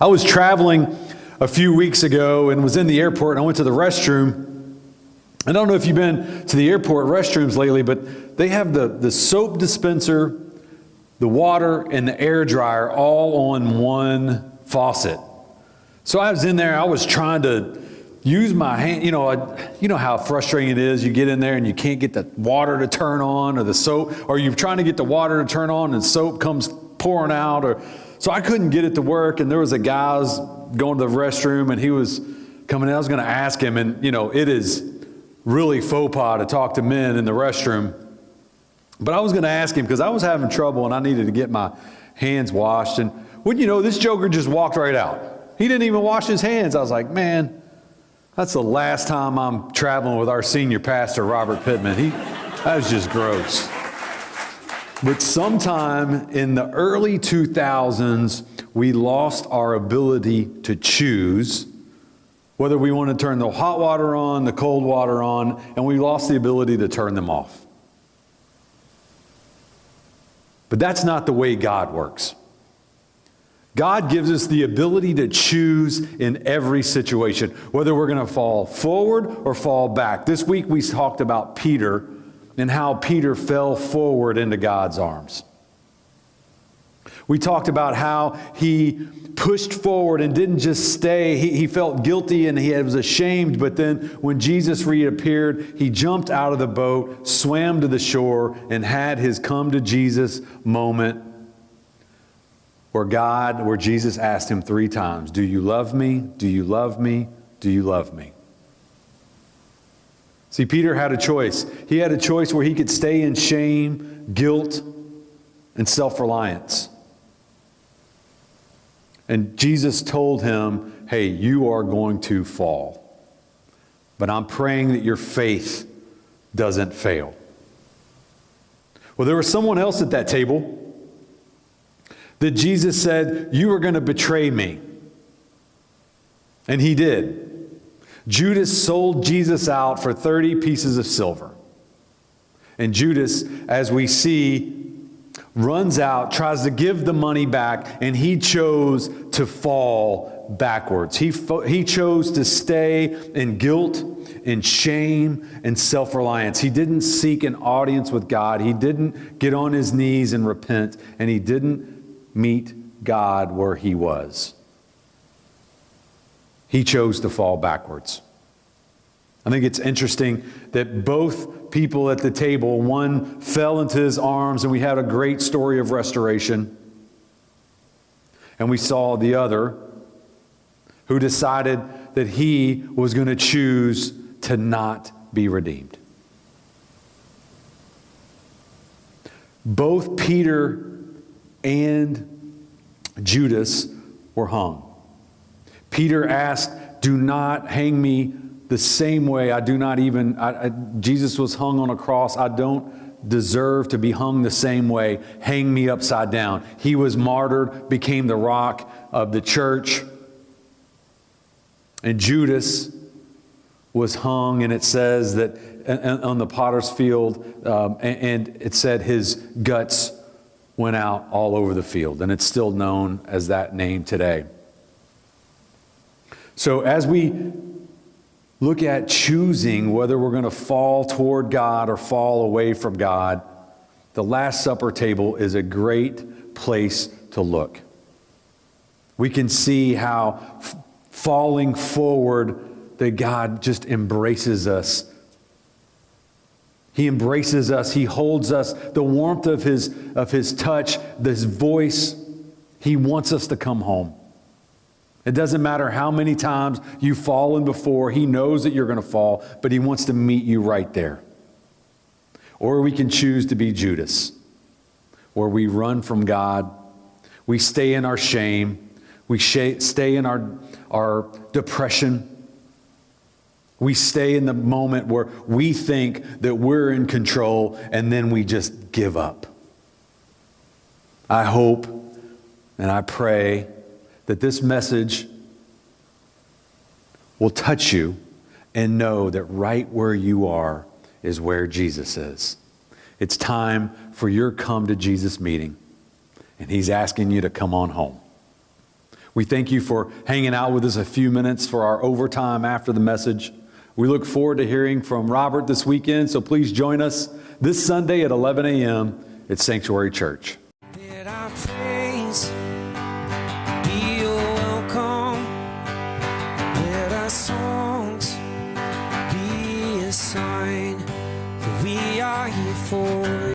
I was traveling a few weeks ago and was in the airport, and I went to the restroom. I don't know if you've been to the airport restrooms lately, but they have the soap dispenser, the water, and the air dryer all on one faucet. So I was in there, I was trying to use my hand. You know how frustrating it is. You get in there and you can't get the water to turn on, or the soap, or you're trying to get the water to turn on and soap comes pouring out. So I couldn't get it to work, and there was a guy, I was going to the restroom, and he was coming in. I was going to ask him, and it is really faux pas to talk to men in the restroom. But I was going to ask him because I was having trouble and I needed to get my hands washed. And wouldn't you know, this joker just walked right out. He didn't even wash his hands. I was like, man, that's the last time I'm traveling with our senior pastor, Robert Pittman. That was just gross. But sometime in the early 2000s, we lost our ability to choose whether we want to turn the hot water on, the cold water on, and we lost the ability to turn them off. But that's not the way God works. God gives us the ability to choose in every situation, whether we're going to fall forward or fall back. This week we talked about Peter and how Peter fell forward into God's arms. We talked about how he pushed forward and didn't just stay. He felt guilty and he was ashamed, but then when Jesus reappeared, he jumped out of the boat, swam to the shore, and had his come to Jesus moment where Jesus asked him 3 times, "Do you love me? Do you love me? Do you love me?" See, Peter had a choice. He had a choice where he could stay in shame, guilt, and self-reliance. And Jesus told him, hey, you are going to fall. But I'm praying that your faith doesn't fail. Well, there was someone else at that table that Jesus said, you are going to betray me. And he did. Judas sold Jesus out for 30 pieces of silver. And Judas, as we see, runs out, tries to give the money back, and he chose to fall backwards. He chose to stay in guilt, in shame, and self-reliance. He didn't seek an audience with God. He didn't get on his knees and repent, and he didn't meet God where he was. He chose to fall backwards. I think it's interesting that both people at the table, one fell into his arms, and we had a great story of restoration. And we saw the other who decided that he was going to choose to not be redeemed. Both Peter and Judas were hung. Peter asked, do not hang me the same way. Jesus was hung on a cross. I don't deserve to be hung the same way. Hang me upside down. He was martyred, became the rock of the church. And Judas was hung, and it says that on the potter's field, and it said his guts went out all over the field, and it's still known as that name today. So as we look at choosing whether we're going to fall toward God or fall away from God, the Last Supper table is a great place to look. We can see how falling forward, that God just embraces us. He embraces us. He holds us. The warmth of his touch, this voice, he wants us to come home. It doesn't matter how many times you've fallen before. He knows that you're going to fall, but he wants to meet you right there. Or we can choose to be Judas, where we run from God. We stay in our shame. We stay in our depression. We stay in the moment where we think that we're in control, and then we just give up. I hope and I pray that this message will touch you and know that right where you are is where Jesus is. It's time for your come to Jesus meeting, and he's asking you to come on home. We thank you for hanging out with us a few minutes for our overtime after the message. We look forward to hearing from Robert this weekend, so please join us this Sunday at 11 a.m. at Sanctuary Church. Let our praise be your welcome. Let our songs be a sign that we are here for